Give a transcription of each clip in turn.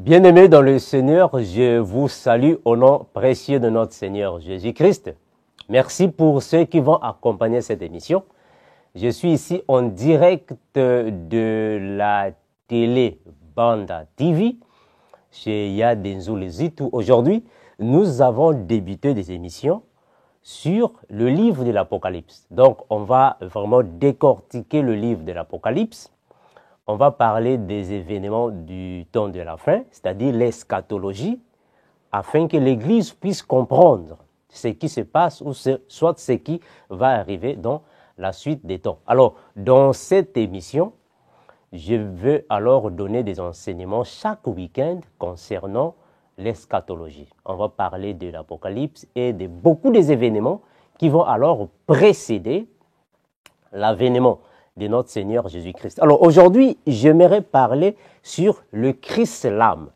Bien-aimés dans le Seigneur, je vous salue au nom précieux de notre Seigneur Jésus-Christ. Merci pour ceux qui vont accompagner cette émission. Je suis ici en direct de la télé Banda TV chez Yadenzo Lezitou. Aujourd'hui, nous avons débuté des émissions sur le livre de l'Apocalypse. Donc, on va vraiment décortiquer le livre de l'Apocalypse. On va parler des événements du temps de la fin, c'est-à-dire l'eschatologie, afin que l'Église puisse comprendre ce qui se passe ou soit ce qui va arriver dans la suite des temps. Alors, dans cette émission, je veux alors donner des enseignements chaque week-end concernant l'eschatologie. On va parler de l'Apocalypse et de beaucoup des événements qui vont alors précéder l'avènement de notre Seigneur Jésus-Christ. Alors aujourd'hui, j'aimerais parler sur le Chrislam.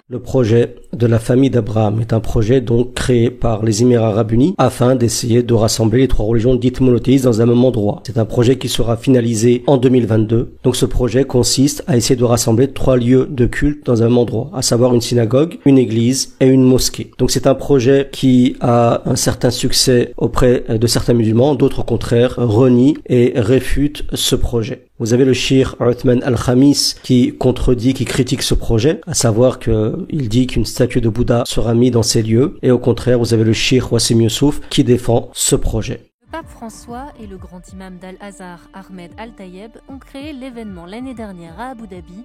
Le projet de la famille d'Abraham est un projet donc créé par les Émirats arabes unis afin d'essayer de rassembler les trois religions dites monothéistes dans un même endroit. C'est un projet qui sera finalisé en 2022. Donc ce projet consiste à essayer de rassembler trois lieux de culte dans un même endroit, à savoir une synagogue, une église et une mosquée. Donc c'est un projet qui a un certain succès auprès de certains musulmans, d'autres au contraire renient et réfutent ce projet. Vous avez le Cheikh Uthman al-Khamis qui contredit, qui critique ce projet, à savoir qu'il dit qu'une statue de Bouddha sera mise dans ces lieux, et au contraire, vous avez le Cheikh Wassim Youssouf qui défend ce projet. Le pape François et le grand imam d'Al-Azhar, Ahmed Al-Tayeb, ont créé l'événement l'année dernière à Abu Dhabi,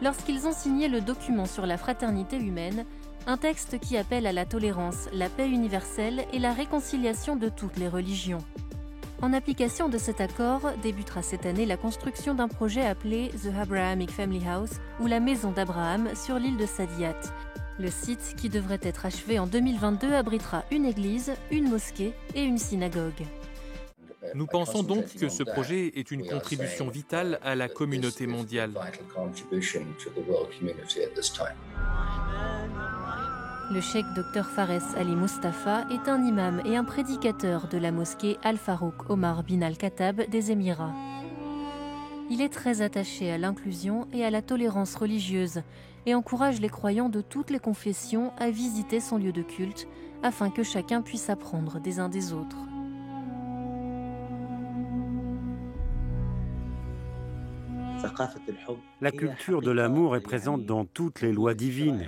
lorsqu'ils ont signé le document sur la fraternité humaine, un texte qui appelle à la tolérance, la paix universelle et la réconciliation de toutes les religions. En application de cet accord, débutera cette année la construction d'un projet appelé The Abrahamic Family House, ou la Maison d'Abraham, sur l'île de Sadiyat. Le site, qui devrait être achevé en 2022, abritera une église, une mosquée et une synagogue. Nous pensons donc que ce projet est une contribution vitale à la communauté mondiale. Le cheikh Dr Fares Ali Mustafa est un imam et un prédicateur de la mosquée Al-Farouk Omar bin Al-Khattab des Émirats. Il est très attaché à l'inclusion et à la tolérance religieuse et encourage les croyants de toutes les confessions à visiter son lieu de culte afin que chacun puisse apprendre des uns des autres. La culture de l'amour est présente dans toutes les lois divines,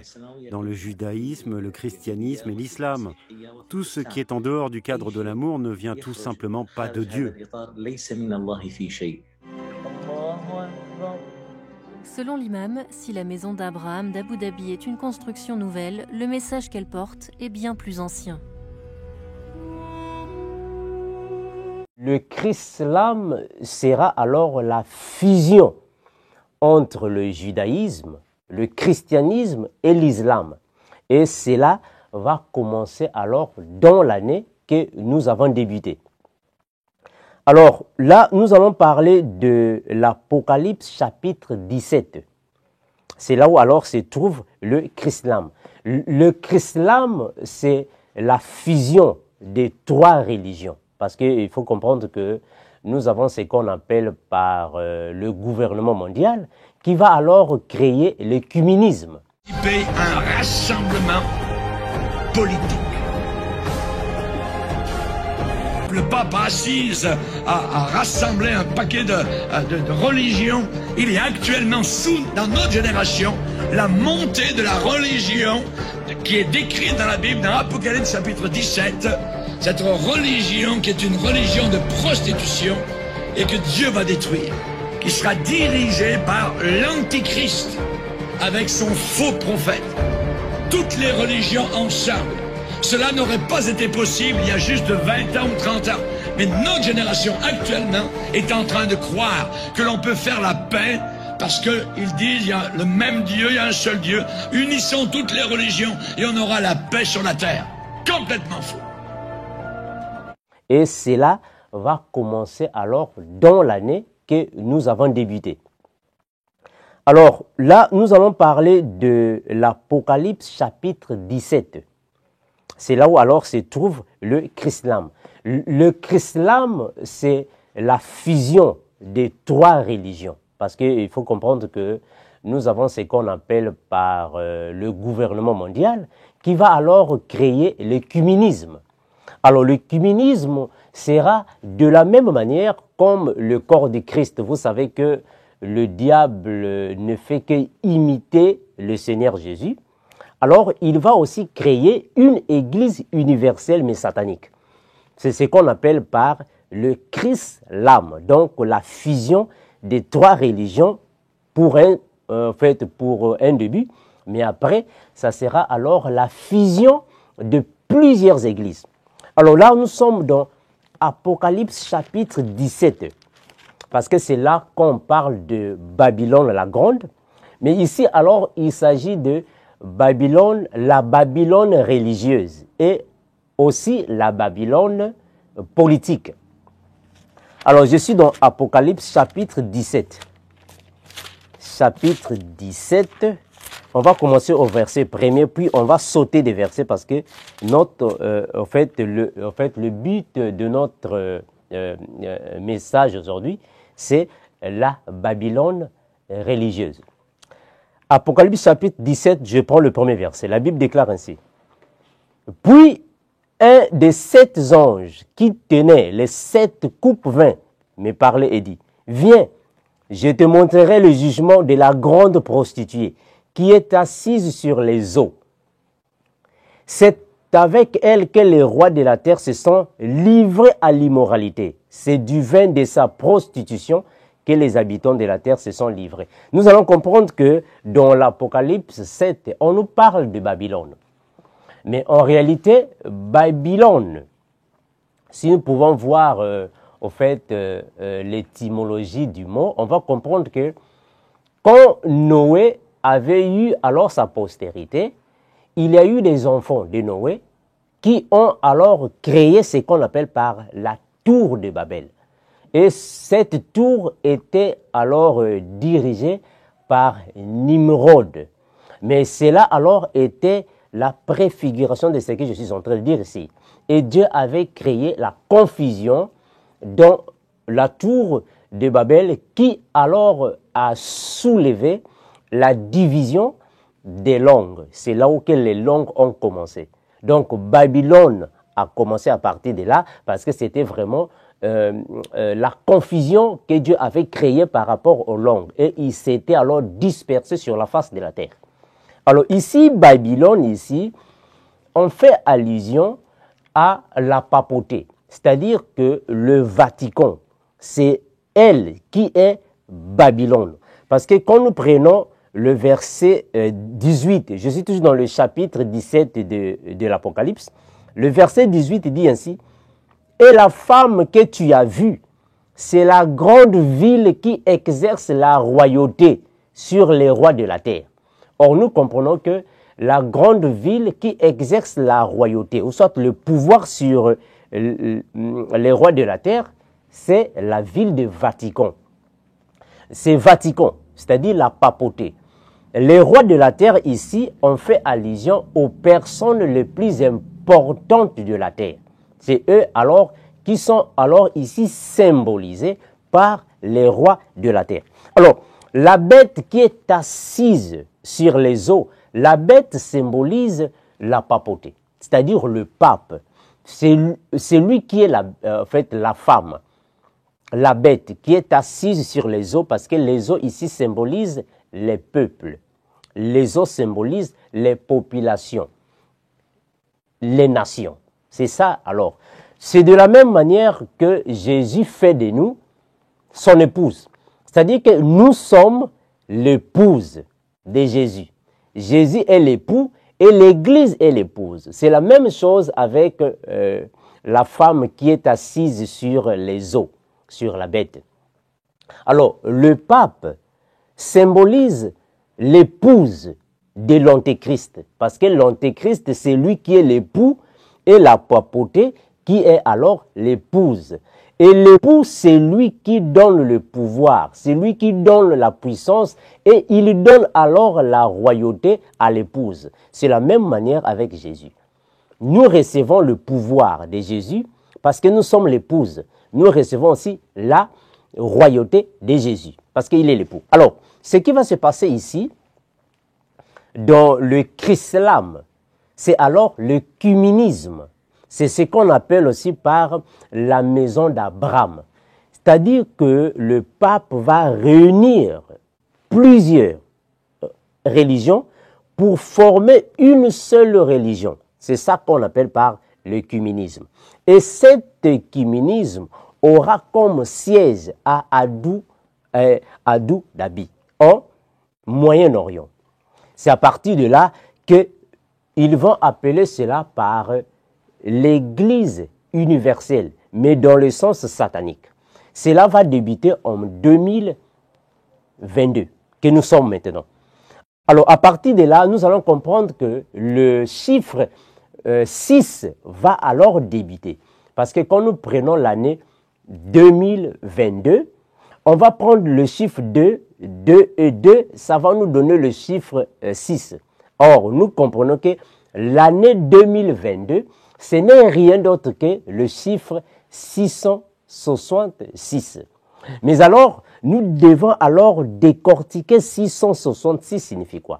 dans le judaïsme, le christianisme et l'islam. Tout ce qui est en dehors du cadre de l'amour ne vient tout simplement pas de Dieu. Selon l'imam, si la maison d'Abraham d'Abu Dhabi est une construction nouvelle, le message qu'elle porte est bien plus ancien. Le Chrislam sera alors la fusion entre le judaïsme, le christianisme et l'islam. Et cela va commencer alors dans l'année que nous avons débuté. Alors là, nous allons parler de l'Apocalypse chapitre 17. C'est là où alors se trouve le Chrislam. Le Chrislam, c'est la fusion des trois religions. Parce qu'il faut comprendre que nous avons ce qu'on appelle par le gouvernement mondial qui va alors créer l'écuménisme. Un rassemblement politique. Le pape assise à rassembler un paquet de religions. Il y a actuellement dans notre génération la montée de la religion qui est décrite dans la Bible, dans l'Apocalypse chapitre 17. Cette religion qui est une religion de prostitution et que Dieu va détruire, qui sera dirigée par l'Antichrist avec son faux prophète. Toutes les religions ensemble. Cela n'aurait pas été possible il y a juste 20 ans ou 30 ans. Mais notre génération actuellement est en train de croire que l'on peut faire la paix parce qu'ils disent il y a le même Dieu, il y a un seul Dieu. Unissons toutes les religions et on aura la paix sur la terre. Complètement faux. Et cela va commencer alors dans l'année que nous avons débuté. Alors là, nous allons parler de l'Apocalypse chapitre 17. C'est là où alors se trouve le Chrislam. Le Chrislam, c'est la fusion des trois religions. Parce qu'il faut comprendre que nous avons ce qu'on appelle par le gouvernement mondial, qui va alors créer l'œcuménisme. Alors l'œcuménisme sera de la même manière comme le corps de Christ. Vous savez que le diable ne fait qu'imiter le Seigneur Jésus. Alors il va aussi créer une église universelle mais satanique. C'est ce qu'on appelle par le Christ-l'âme, donc la fusion des trois religions pour un début, mais après, ça sera alors la fusion de plusieurs églises. Alors là, nous sommes dans Apocalypse chapitre 17, parce que c'est là qu'on parle de Babylone la Grande, mais ici, alors, il s'agit de Babylone, la Babylone religieuse et aussi la Babylone politique. Alors, je suis dans Apocalypse chapitre 17. Chapitre 17, on va commencer au verset 1er, puis on va sauter des versets parce que le but de notre message aujourd'hui, c'est la Babylone religieuse. Apocalypse chapitre 17, je prends le premier verset. La Bible déclare ainsi. Puis un des 7 anges qui tenait les 7 coupes vin me parlait et dit, viens, je te montrerai le jugement de la grande prostituée qui est assise sur les eaux. C'est avec elle que les rois de la terre se sont livrés à l'immoralité. C'est du vin de sa prostitution que les habitants de la terre se sont livrés. Nous allons comprendre que dans l'Apocalypse 7, on nous parle de Babylone. Mais en réalité, Babylone, si nous pouvons voir l'étymologie du mot, on va comprendre que quand Noé avait eu alors sa postérité, il y a eu des enfants de Noé qui ont alors créé ce qu'on appelle par la tour de Babel. Et cette tour était alors dirigée par Nimrod. Mais cela alors était la préfiguration de ce que je suis en train de dire ici. Et Dieu avait créé la confusion dans la tour de Babel qui alors a soulevé la division des langues. C'est là où les langues ont commencé. Donc Babylone a commencé à partir de là parce que c'était vraiment la confusion que Dieu avait créée par rapport aux langues. Et il s'était alors dispersé sur la face de la terre. Alors ici, Babylone, ici, on fait allusion à la papauté. C'est-à-dire que le Vatican, c'est elle qui est Babylone. Parce que quand nous prenons le verset 18, je suis toujours dans le chapitre 17 de l'Apocalypse, le verset 18 dit ainsi, « Et la femme que tu as vue, c'est la grande ville qui exerce la royauté sur les rois de la terre. » Or, nous comprenons que la grande ville qui exerce la royauté, ou soit le pouvoir sur les rois de la terre, c'est la ville de Vatican. C'est Vatican, c'est-à-dire la papauté. Les rois de la terre ici ont fait allusion aux personnes les plus importantes de la terre. C'est eux alors qui sont alors ici symbolisés par les rois de la terre. Alors, la bête qui est assise sur les eaux, la bête symbolise la papauté, c'est-à-dire le pape. C'est lui qui est la femme, la bête qui est assise sur les eaux, parce que les eaux ici symbolisent les peuples. Les eaux symbolisent les populations, les nations. C'est ça alors. C'est de la même manière que Jésus fait de nous son épouse. C'est-à-dire que nous sommes l'épouse de Jésus. Jésus est l'époux et l'Église est l'épouse. C'est la même chose avec la femme qui est assise sur les eaux, sur la bête. Alors, le pape symbolise l'épouse de l'Antéchrist, parce que l'Antéchrist, c'est lui qui est l'époux et la papauté qui est alors l'épouse. Et l'époux, c'est lui qui donne le pouvoir, c'est lui qui donne la puissance et il donne alors la royauté à l'épouse. C'est la même manière avec Jésus. Nous recevons le pouvoir de Jésus parce que nous sommes l'épouse. Nous recevons aussi la royauté de Jésus, parce qu'il est l'époux. Alors, ce qui va se passer ici, dans le chrislam, c'est alors le cuminisme. C'est ce qu'on appelle aussi par la maison d'Abraham. C'est-à-dire que le pape va réunir plusieurs religions pour former une seule religion. C'est ça qu'on appelle par l'œcuménisme. Et cet œcuménisme aura comme siège à Abu Dhabi, en Moyen-Orient. C'est à partir de là qu'ils vont appeler cela par l'Église universelle, mais dans le sens satanique. Cela va débuter en 2022, que nous sommes maintenant. Alors, à partir de là, nous allons comprendre que le chiffre 6 va alors débuter. Parce que quand nous prenons l'année 2022, on va prendre le chiffre 2, 2 et 2, ça va nous donner le chiffre 6. Or, nous comprenons que l'année 2022, ce n'est rien d'autre que le chiffre 666. Mais alors, nous devons alors décortiquer 666 signifie quoi?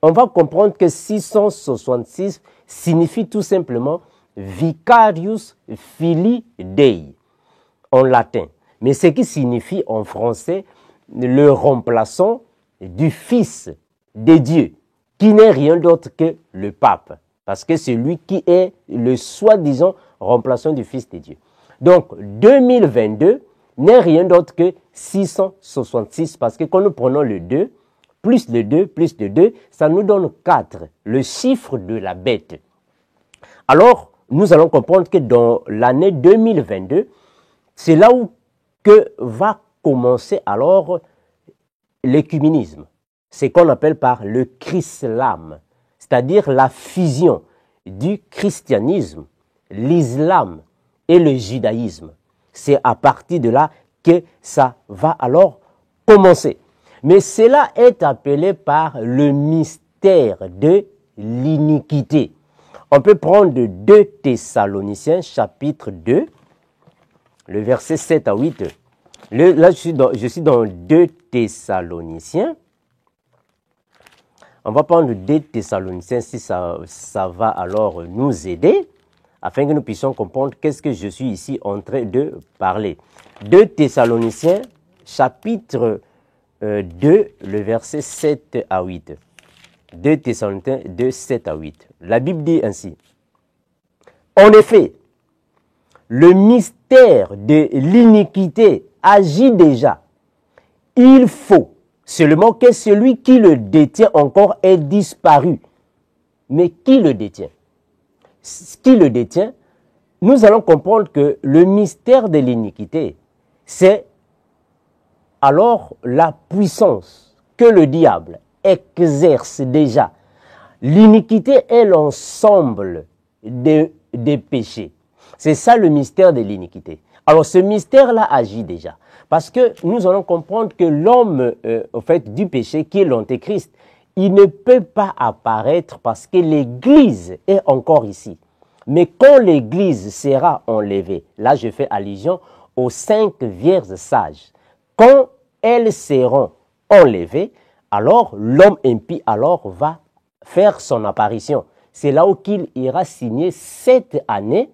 On va comprendre que 666 signifie tout simplement Vicarius Filii Dei en latin. Mais ce qui signifie en français le remplaçant du Fils de Dieu, qui n'est rien d'autre que le pape. Parce que c'est lui qui est le soi-disant remplaçant du Fils de Dieu. Donc 2022 n'est rien d'autre que 666, parce que quand nous prenons le 2, plus le 2, plus le 2, ça nous donne 4, le chiffre de la bête. Alors, nous allons comprendre que dans l'année 2022, c'est là où que va commencer alors l'œcuménisme. C'est qu'on appelle par le chrislam, c'est-à-dire la fusion du christianisme, l'islam et le judaïsme. C'est à partir de là que ça va alors commencer. Mais cela est appelé par le mystère de l'iniquité. On peut prendre 2 Thessaloniciens chapitre 2, le verset 7 à 8. Là, je suis dans 2 Thessaloniciens. On va prendre 2 Thessaloniciens si ça va alors nous aider, afin que nous puissions comprendre qu'est-ce que je suis ici en train de parler. 2 Thessaloniciens, chapitre 2, le verset 7 à 8. 2 Thessaloniciens 2, 7 à 8. La Bible dit ainsi. En effet, le mystère de l'iniquité agit déjà. Il faut seulement que celui qui le détient encore ait disparu. Mais qui le détient? Qui le détient? Nous allons comprendre que le mystère de l'iniquité, c'est alors la puissance que le diable exerce déjà. L'iniquité est l'ensemble des péchés. C'est ça le mystère de l'iniquité. Alors ce mystère-là agit déjà. Parce que nous allons comprendre que l'homme du péché, qui est l'antéchrist, il ne peut pas apparaître parce que l'Église est encore ici. Mais quand l'Église sera enlevée, là je fais allusion aux 5 vierges sages, quand elles seront enlevées, alors l'homme impie alors va faire son apparition. C'est là où il ira signer 7 années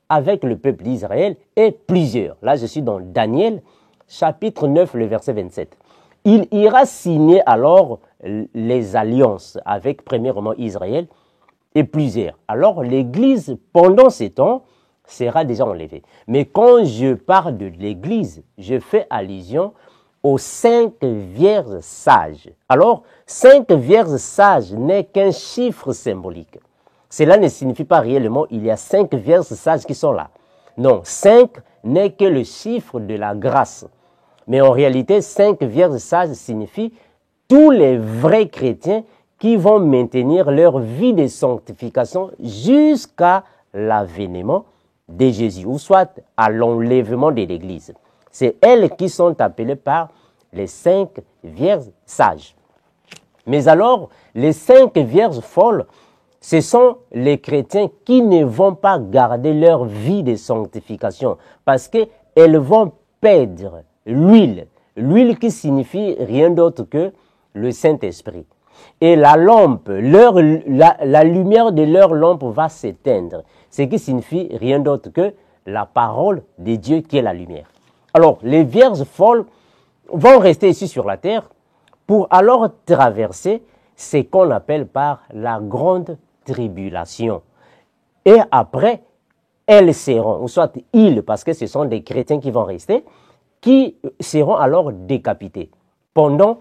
avec le peuple d'Israël et plusieurs. Là je suis dans Daniel chapitre 9, le verset 27. Il ira signer alors les alliances avec premièrement Israël et plusieurs. Alors l'Église, pendant ces temps, sera déjà enlevée. Mais quand je parle de l'Église, je fais allusion aux 5 vierges sages. Alors, 5 vierges sages n'est qu'un chiffre symbolique. Cela ne signifie pas réellement il y a 5 vierges sages qui sont là. Non, 5 n'est que le chiffre de la grâce. Mais en réalité, 5 vierges sages signifie tous les vrais chrétiens qui vont maintenir leur vie de sanctification jusqu'à l'avènement de Jésus, ou soit à l'enlèvement de l'Église. C'est elles qui sont appelées par les 5 vierges sages. Mais alors, les 5 vierges folles, ce sont les chrétiens qui ne vont pas garder leur vie de sanctification parce qu'elles vont perdre l'huile. L'huile qui signifie rien d'autre que le Saint-Esprit. Et la lampe, la lumière de leur lampe va s'éteindre. Ce qui signifie rien d'autre que la parole de Dieu qui est la lumière. Alors, les vierges folles vont rester ici sur la terre pour alors traverser ce qu'on appelle par la grande tribulation. Et après, elles seront, ou soit ils, parce que ce sont des chrétiens qui vont rester, qui seront alors décapités. Pendant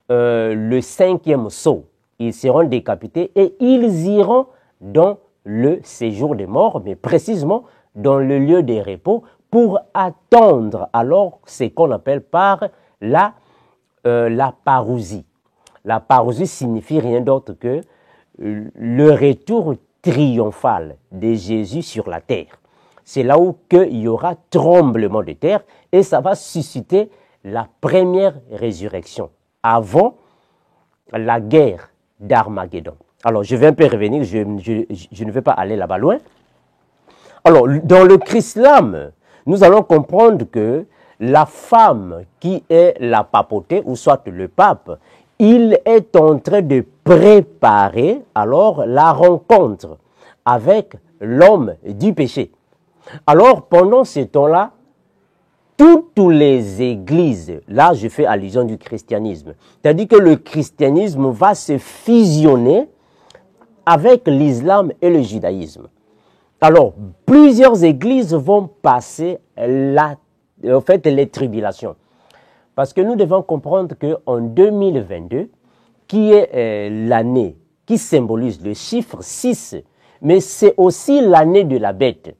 le 5e sceau, ils seront décapités et ils iront dans le séjour des morts, mais précisément dans le lieu des repos, pour attendre alors ce qu'on appelle par la parousie. La parousie signifie rien d'autre que le retour triomphal de Jésus sur la terre. C'est là où il y aura tremblement de terre et ça va susciter la première résurrection avant la guerre d'Armageddon. Alors, je vais un peu revenir, je ne vais pas aller là-bas loin. Alors, dans le chrislam, nous allons comprendre que la femme qui est la papauté, ou soit le pape, il est en train de préparer alors la rencontre avec l'homme du péché. Alors, pendant ce temps-là, toutes les églises, là je fais allusion du christianisme, c'est-à-dire que le christianisme va se fusionner avec l'islam et le judaïsme. Alors, plusieurs églises vont passer les tribulations. Parce que nous devons comprendre qu'en 2022, qui est l'année qui symbolise le chiffre 6, mais c'est aussi l'année de la bête.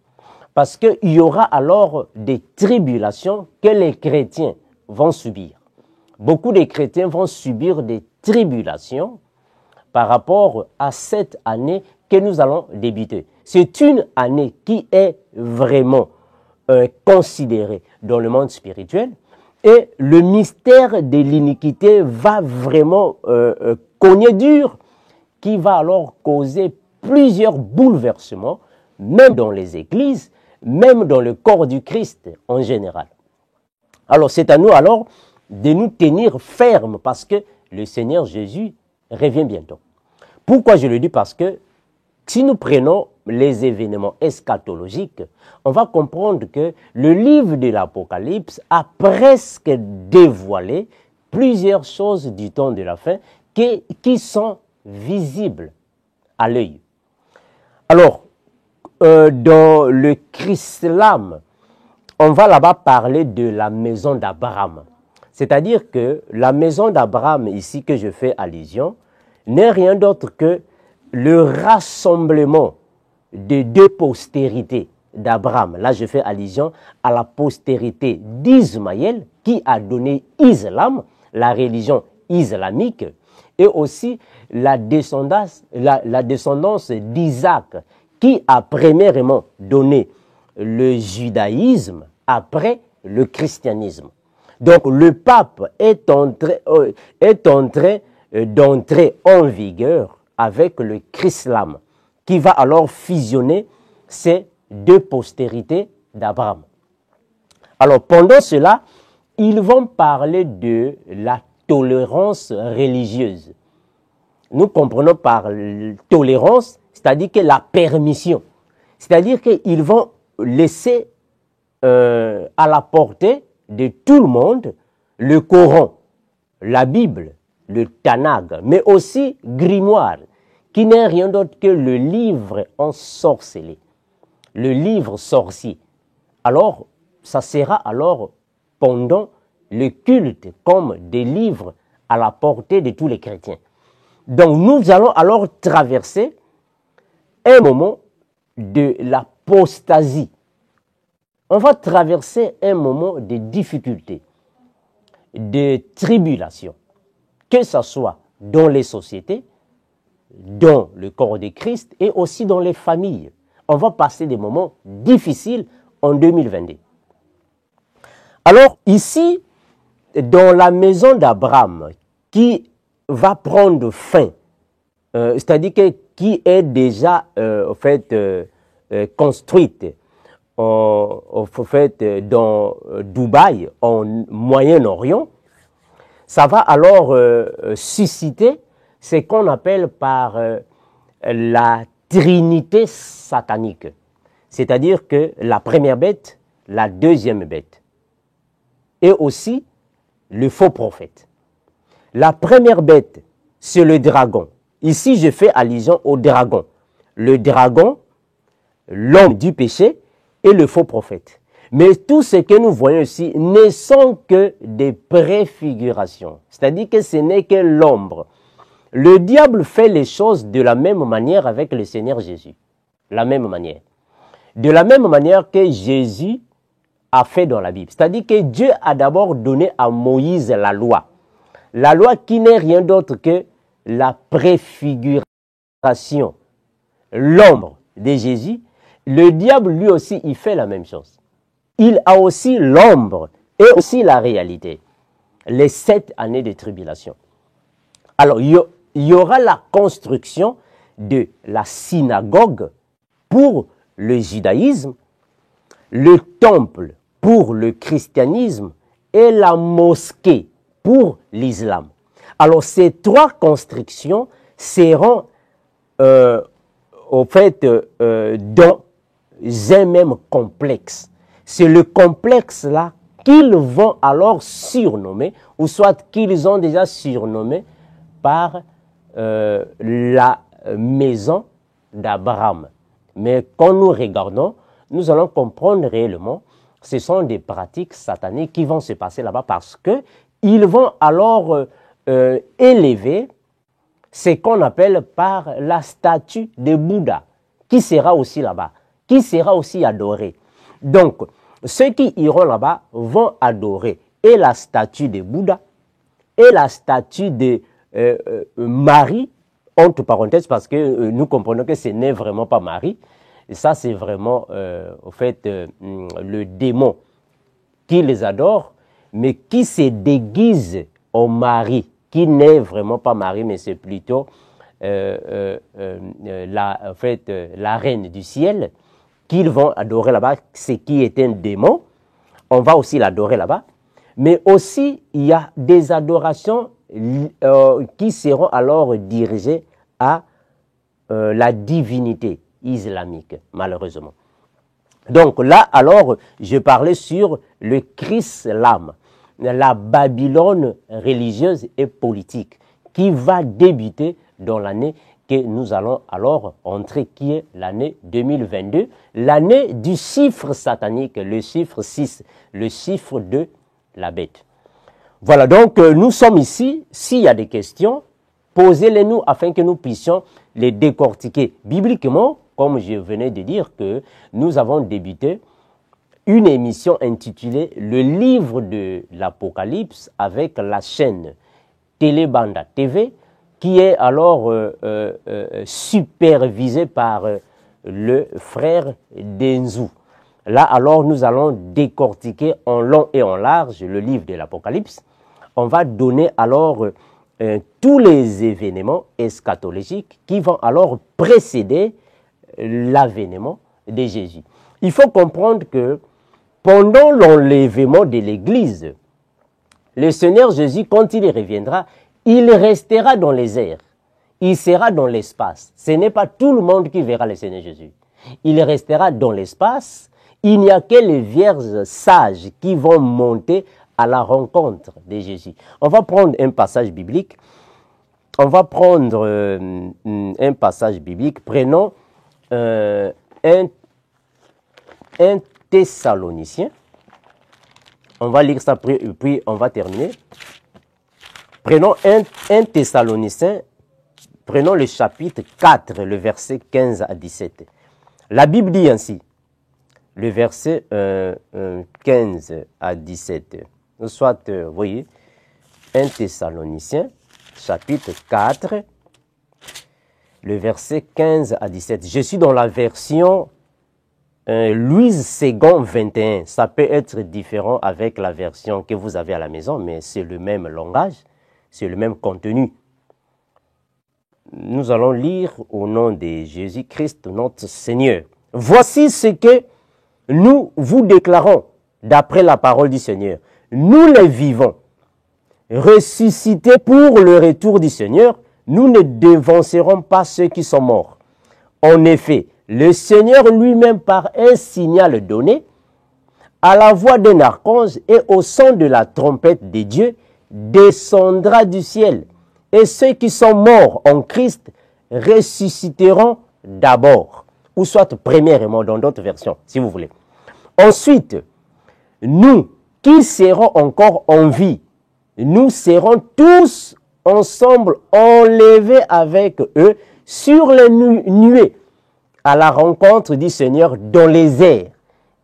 Parce qu'il y aura alors des tribulations que les chrétiens vont subir. Beaucoup de chrétiens vont subir des tribulations par rapport à cette année que nous allons débuter. C'est une année qui est vraiment considérée dans le monde spirituel et le mystère de l'iniquité va vraiment cogner dur, qui va alors causer plusieurs bouleversements, même dans les églises, même dans le corps du Christ en général. Alors c'est à nous alors de nous tenir fermes parce que le Seigneur Jésus revient bientôt. Pourquoi je le dis? Parce que si nous prenons les événements eschatologiques, on va comprendre que le livre de l'Apocalypse a presque dévoilé plusieurs choses du temps de la fin qui sont visibles à l'œil. Alors, dans le chrislam, on va là-bas parler de la maison d'Abraham. C'est-à-dire que la maison d'Abraham, ici que je fais allusion, n'est rien d'autre que le rassemblement de deux postérités d'Abraham. Là, je fais allusion à la postérité d'Ismaël qui a donné Islam, la religion islamique, et aussi la descendance d'Isaac qui a premièrement donné le judaïsme après le christianisme. Donc le pape est en train d'entrer en vigueur avec le chrislam, qui va alors fusionner ces deux postérités d'Abraham. Alors pendant cela, ils vont parler de la tolérance religieuse. Nous comprenons par tolérance, c'est-à-dire que la permission. C'est-à-dire qu'ils vont laisser à la portée de tout le monde le Coran, la Bible, le Tanakh, mais aussi grimoire, qui n'est rien d'autre que le livre ensorcelé, le livre sorcier. Alors, ça sera alors pendant le culte comme des livres à la portée de tous les chrétiens. Donc nous allons alors traverser un moment de l'apostasie. On va traverser un moment de difficulté, de tribulation, que ce soit dans les sociétés, dans le corps de Christ et aussi dans les familles. On va passer des moments difficiles en 2022. Alors ici, dans la maison d'Abraham, qui va prendre fin, c'est-à-dire qui est déjà construite au fait, dans Dubaï, en Moyen-Orient, ça va alors susciter ce qu'on appelle par la trinité satanique. C'est-à-dire que la première bête, la deuxième bête, et aussi le faux prophète. La première bête, c'est le dragon. Ici, je fais allusion au dragon. Le dragon, l'homme du péché et le faux prophète. Mais tout ce que nous voyons ici ne sont que des préfigurations. C'est-à-dire que ce n'est que l'ombre. Le diable fait les choses de la même manière avec le Seigneur Jésus. La même manière. De la même manière que Jésus a fait dans la Bible. C'est-à-dire que Dieu a d'abord donné à Moïse la loi. La loi qui n'est rien d'autre que la préfiguration, l'ombre de Jésus. Le diable, lui aussi, il fait la même chose. Il a aussi l'ombre et aussi la réalité. Les 7 années de tribulation. Alors, il y aura la construction de la synagogue pour le judaïsme, le temple pour le christianisme et la mosquée pour l'islam. Alors, ces 3 constructions seront au fait dans un même complexe. C'est le complexe-là qu'ils vont alors surnommer, ou soit qu'ils ont déjà surnommé par la maison d'Abraham. Mais quand nous regardons, nous allons comprendre réellement, ce sont des pratiques sataniques qui vont se passer là-bas parce qu'ils vont alors élever ce qu'on appelle par la statue de Bouddha, qui sera aussi là-bas, qui sera aussi adorée. Donc, ceux qui iront là-bas vont adorer et la statue de Bouddha et la statue de Marie, entre parenthèses, parce que nous comprenons que ce n'est vraiment pas Marie. Et ça, c'est vraiment, au fait, le démon qui les adore, mais qui se déguise en Marie, qui n'est vraiment pas Marie, mais c'est plutôt la reine du ciel, qu'ils vont adorer là-bas, ce qui est un démon. On va aussi l'adorer là-bas. Mais aussi, il y a des adorations qui seront alors dirigées à la divinité islamique, malheureusement. Donc là, alors, je parlais sur le Chrislam, la Babylone religieuse et politique, qui va débuter dans l'année que nous allons alors entrer, qui est l'année 2022, l'année du chiffre satanique, le chiffre 6, le chiffre de la bête. Voilà, donc nous sommes ici. S'il y a des questions, posez-les-nous afin que nous puissions les décortiquer bibliquement, comme je venais de dire que nous avons débuté une émission intitulée « Le livre de l'Apocalypse » avec la chaîne Télébanda TV, qui est alors supervisée par le frère Denzou. Là, alors, nous allons décortiquer en long et en large le livre de l'Apocalypse. On va donner alors tous les événements eschatologiques qui vont alors précéder l'avènement de Jésus. Il faut comprendre que pendant l'enlèvement de l'Église, le Seigneur Jésus, quand il reviendra, il restera dans les airs. Il sera dans l'espace. Ce n'est pas tout le monde qui verra le Seigneur Jésus. Il restera dans l'espace. Il n'y a que les vierges sages qui vont monter à la rencontre de Jésus. On va prendre un passage biblique. On va prendre un passage biblique. Prenons un Thessalonicien. On va lire ça puis on va terminer. Prenons un Thessalonicien. Prenons le chapitre 4, le verset 15 à 17. La Bible dit ainsi, le verset 15 à 17. Soit, vous voyez, 1 Thessalonicien, chapitre 4, le verset 15 à 17. Je suis dans la version Louise II 21. Ça peut être différent avec la version que vous avez à la maison, mais c'est le même langage, c'est le même contenu. Nous allons lire au nom de Jésus-Christ, notre Seigneur. Voici ce que nous vous déclarons, d'après la parole du Seigneur, nous les vivants, ressuscités pour le retour du Seigneur, nous ne devancerons pas ceux qui sont morts. En effet, le Seigneur lui-même, par un signal donné, à la voix d'un archange et au son de la trompette de Dieu, descendra du ciel. Et ceux qui sont morts en Christ ressusciteront d'abord, ou soit premièrement dans d'autres versions, si vous voulez. Ensuite, nous qui serons encore en vie, nous serons tous ensemble enlevés avec eux sur les nuées à la rencontre du Seigneur dans les airs.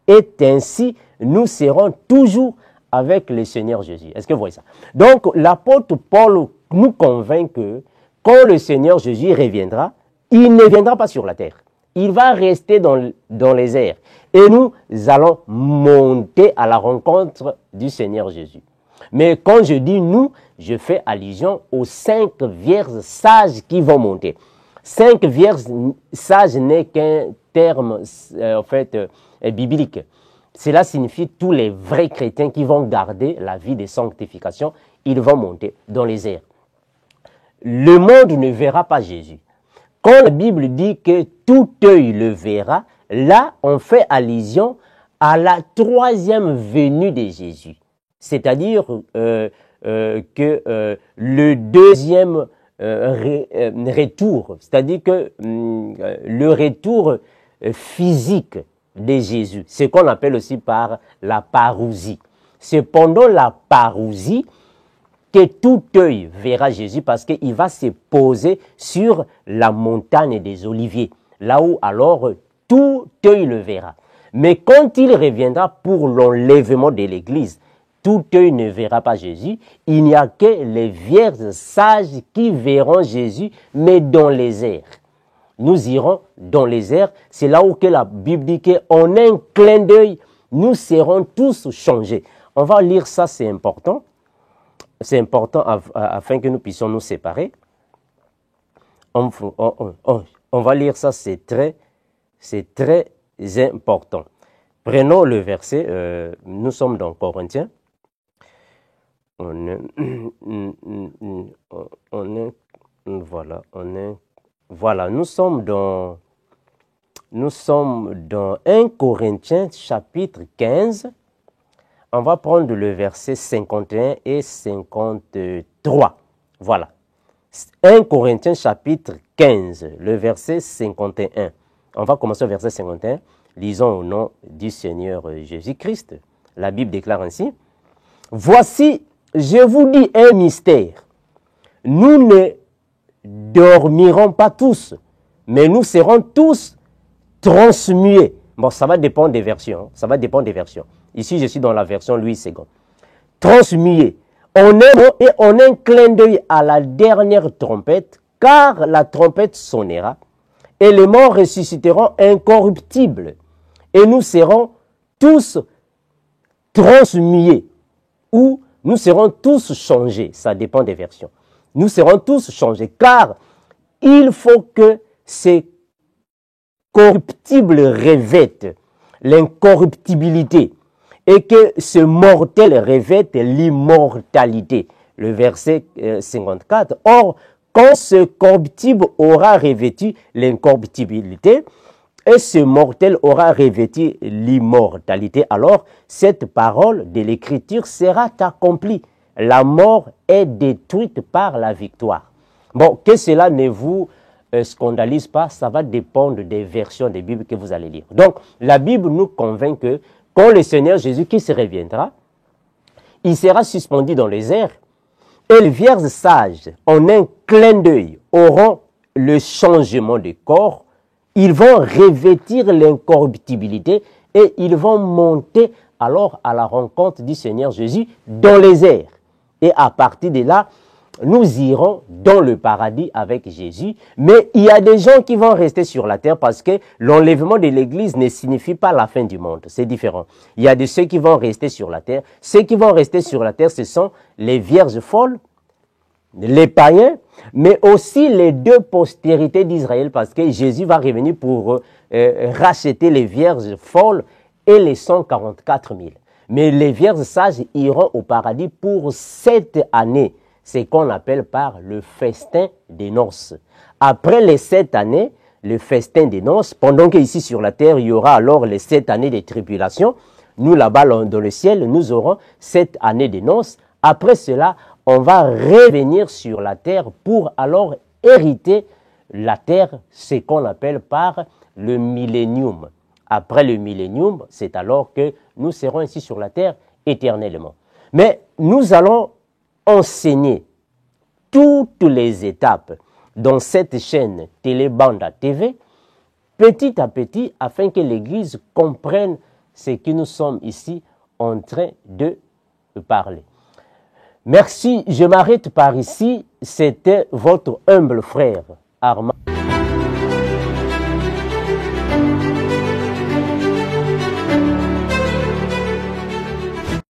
Et ainsi, nous serons toujours avec le Seigneur Jésus. Est-ce que vous voyez ça? Donc, l'apôtre Paul nous convainc que quand le Seigneur Jésus reviendra, il ne viendra pas sur la terre. Il va rester dans les airs. Et nous allons monter à la rencontre du Seigneur Jésus. Mais quand je dis nous, je fais allusion aux 5 vierges sages qui vont monter. 5 vierges sages n'est qu'un terme biblique. Cela signifie tous les vrais chrétiens qui vont garder la vie de sanctification, ils vont monter dans les airs. Le monde ne verra pas Jésus. Quand la Bible dit que tout œil le verra, là on fait allusion à la 3e venue de Jésus. C'est-à-dire que le 2e retour, c'est-à-dire que le retour physique de Jésus, ce qu'on appelle aussi par la parousie. C'est pendant la parousie que tout œil verra Jésus parce qu'il va se poser sur la montagne des Oliviers, là où alors tout œil le verra. Mais quand il reviendra pour l'enlèvement de l'Église, tout œil ne verra pas Jésus. Il n'y a que les vierges sages qui verront Jésus, mais dans les airs. Nous irons dans les airs. C'est là où que la Bible dit qu'en un clin d'œil, nous serons tous changés. On va lire ça, c'est important. C'est important afin que nous puissions nous séparer. On va lire ça, c'est très important. Prenons le verset, nous sommes dans Corinthiens. Voilà, nous sommes dans 1 Corinthiens chapitre 15. On va prendre le verset 51 et 53. Voilà. 1 Corinthiens chapitre 15, le verset 51. On va commencer au verset 51. Lisons au nom du Seigneur Jésus-Christ. La Bible déclare ainsi. Voici, je vous dis un mystère. Nous ne dormirons pas tous, mais nous serons tous transmués. Bon, ça va dépendre des versions. Ça va dépendre des versions. Ici, je suis dans la version Louis II. Transmués. En un mot et en un clin d'œil à la dernière trompette, car la trompette sonnera, et les morts ressusciteront incorruptibles, et nous serons tous transmués, ou nous serons tous changés. Ça dépend des versions. Nous serons tous changés, car il faut que ces corruptibles revêtent l'incorruptibilité et que ce mortel revête l'immortalité. Le verset 54. Or, quand ce corruptible aura revêtu l'incorruptibilité et ce mortel aura revêtu l'immortalité, alors cette parole de l'Écriture sera accomplie. La mort est détruite par la victoire. Bon, que cela ne vous scandalise pas, ça va dépendre des versions des Bibles que vous allez lire. Donc, la Bible nous convainc que quand le Seigneur Jésus qui se reviendra, il sera suspendu dans les airs et les vierges sages, en un clin d'œil, auront le changement de corps. Ils vont revêtir l'incorruptibilité et ils vont monter alors à la rencontre du Seigneur Jésus dans les airs. Et à partir de là, nous irons dans le paradis avec Jésus. Mais il y a des gens qui vont rester sur la terre parce que l'enlèvement de l'Église ne signifie pas la fin du monde. C'est différent. Il y a de ceux qui vont rester sur la terre. Ceux qui vont rester sur la terre, ce sont les vierges folles, les païens, mais aussi les deux postérités d'Israël parce que Jésus va revenir pour racheter les vierges folles et les 144 000. Mais les vierges sages iront au paradis pour 7 années. C'est qu'on appelle par le festin des noces. Après les 7 années, le festin des noces, pendant qu'ici sur la terre, il y aura alors les 7 années de tribulation, nous là-bas dans le ciel, nous aurons 7 années de noces. Après cela, on va revenir sur la terre pour alors hériter la terre, ce qu'on appelle par le millénium. Après le millénium, c'est alors que nous serons ici sur la terre éternellement. Mais nous allons enseigner toutes les étapes dans cette chaîne Télébanda TV, petit à petit, afin que l'Église comprenne ce que nous sommes ici en train de parler. Merci, je m'arrête par ici. C'était votre humble frère, Armand.